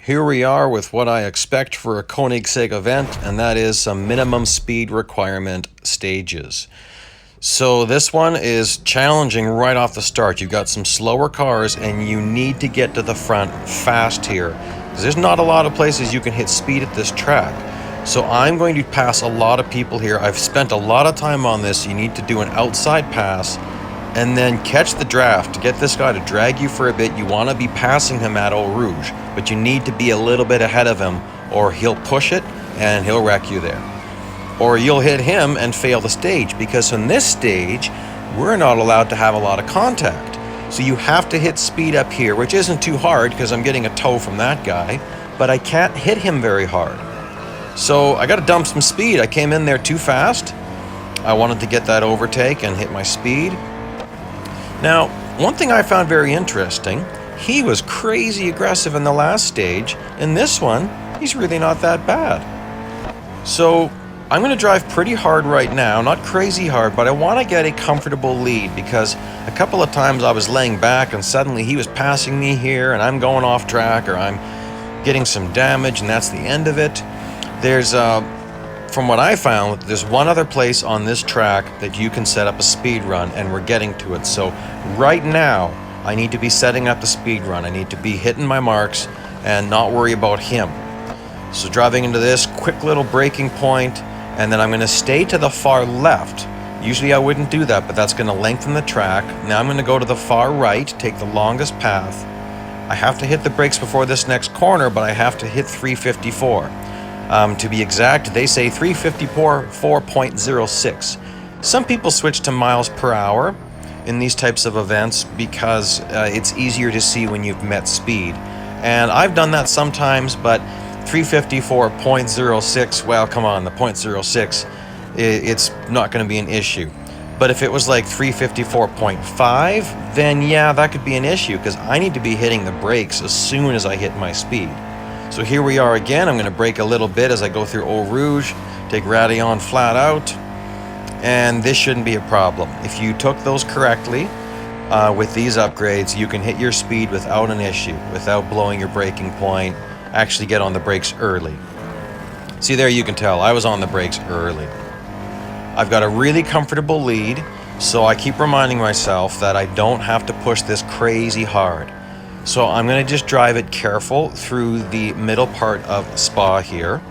Here we are with what I expect for a Koenigsegg event, and that is some minimum speed requirement stages. So this one is challenging right off the start. You've got some slower cars and you need to get to the front fast here, because there's not a lot of places you can hit speed at this track. So I'm going to pass a lot of people here. I've spent a lot of time on this. You need to do an outside pass and then catch the draft to get this guy to drag you for a bit. You want to be passing him at Eau Rouge, but you need to be a little bit ahead of him or he'll push it and he'll wreck you there. Or you'll hit him and fail the stage, because in this stage, we're not allowed to have a lot of contact. So you have to hit speed up here, which isn't too hard because I'm getting a tow from that guy, but I can't hit him very hard. So I got to dump some speed. I came in there too fast. I wanted to get that overtake and hit my speed. Now, one thing I found very interesting, he was crazy aggressive in the last stage. In this one, he's really not that bad. So I'm going to drive pretty hard right now, not crazy hard, but I want to get a comfortable lead, because a couple of times I was laying back and suddenly he was passing me here and I'm going off track, or I'm getting some damage and that's the end of it. There's from what I found, there's one other place on this track that you can set up a speed run, and we're getting to it. So right now, I need to be setting up the speed run. I need to be hitting my marks and not worry about him. So driving into this quick little braking point, and then I'm going to stay to the far left. Usually I wouldn't do that, but that's going to lengthen the track. Now I'm going to go to the far right, take the longest path. I have to hit the brakes before this next corner, but I have to hit 354. To be exact, they say 354.06. Some people switch to miles per hour in these types of events because it's easier to see when you've met speed. And I've done that sometimes, but 354.06, well, come on, the 0.06, it's not going to be an issue. But if it was like 354.5, then yeah, that could be an issue, because I need to be hitting the brakes as soon as I hit my speed. So here we are again. I'm going to brake a little bit as I go through Eau Rouge, take Raidillon flat out, and this shouldn't be a problem. If you took those correctly with these upgrades, you can hit your speed without an issue, without blowing your braking point. Actually get on the brakes early. See there, you can tell I was on the brakes early. I've got a really comfortable lead, so I keep reminding myself that I don't have to push this crazy hard. So I'm going to just drive it careful through the middle part of Spa here,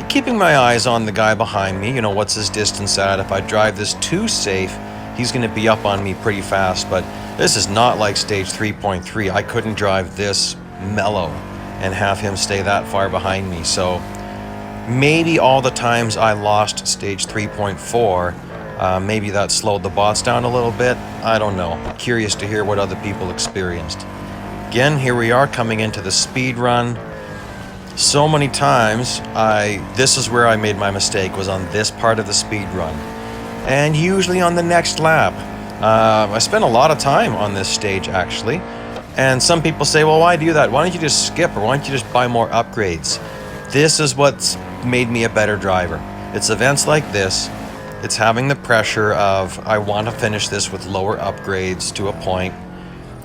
keeping my eyes on the guy behind me. You know, what's his distance at? If I drive this too safe, he's going to be up on me pretty fast. But this is not like stage 3.3. I couldn't drive this mellow and have him stay that far behind me. So maybe all the times I lost stage 3.4, maybe that slowed the bots down a little bit. I don't know. Curious to hear what other people experienced. Again, here we are coming into the speed run. So many times, this is where I made my mistake, was on this part of the speed run. And usually on the next lap. I spent a lot of time on this stage, actually. And some people say, well, why do that? Why don't you just skip, or why don't you just buy more upgrades? This is what's made me a better driver. It's events like this. It's having the pressure of, I want to finish this with lower upgrades to a point.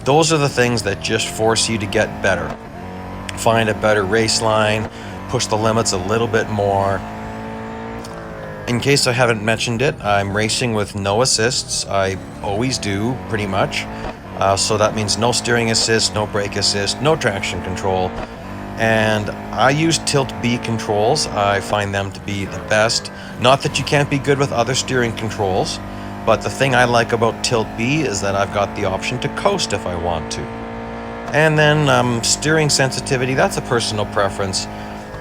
Those are the things that just force you to get better. Find a better race line, push the limits a little bit more. In case I haven't mentioned it, I'm racing with no assists. I always do, pretty much. So that means no steering assist, no brake assist, no traction control. And I use Tilt B controls. I find them to be the best. Not that you can't be good with other steering controls, but the thing I like about Tilt B is that I've got the option to coast if I want to. And then steering sensitivity, that's a personal preference.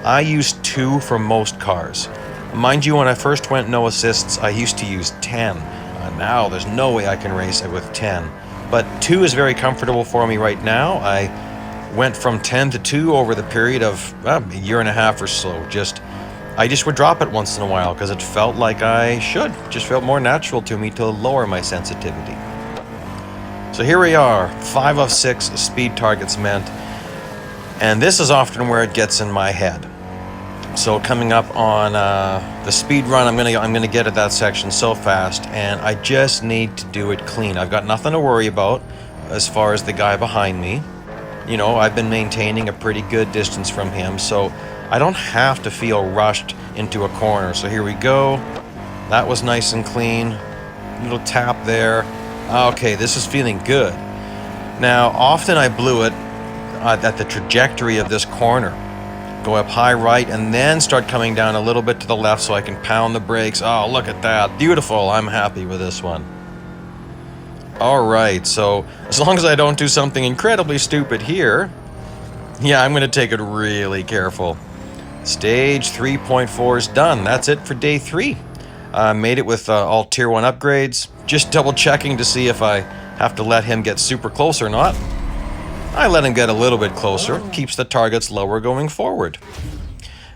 I use 2 for most cars. Mind you, when I first went no assists, I used to use 10. Now there's no way I can race it with 10. But 2 is very comfortable for me right now. I went from 10 to 2 over the period of a year and a half or so. I just would drop it once in a while because it felt like I should. It just felt more natural to me to lower my sensitivity. So here we are, 5 of 6 speed targets meant. And this is often where it gets in my head. So coming up on the speed run, I'm gonna get at that section so fast, and I just need to do it clean. I've got nothing to worry about as far as the guy behind me. You know, I've been maintaining a pretty good distance from him, so I don't have to feel rushed into a corner. So here we go. That was nice and clean. Little tap there. Okay, this is feeling good. Now, often I blew it at the trajectory of this corner. Go up high right and then start coming down a little bit to the left so I can pound the brakes. Oh, look at that. Beautiful. I'm happy with this one. All right, so as long as I don't do something incredibly stupid here, yeah, I'm going to take it really careful. Stage 3.4 is done. That's it for day 3. Made it with all Tier 1 upgrades. Just double checking to see if I have to let him get super close or not. I let him get a little bit closer. Keeps the targets lower going forward.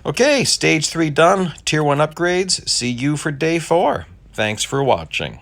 Okay, stage 3 done. Tier 1 upgrades. See you for day 4. Thanks for watching.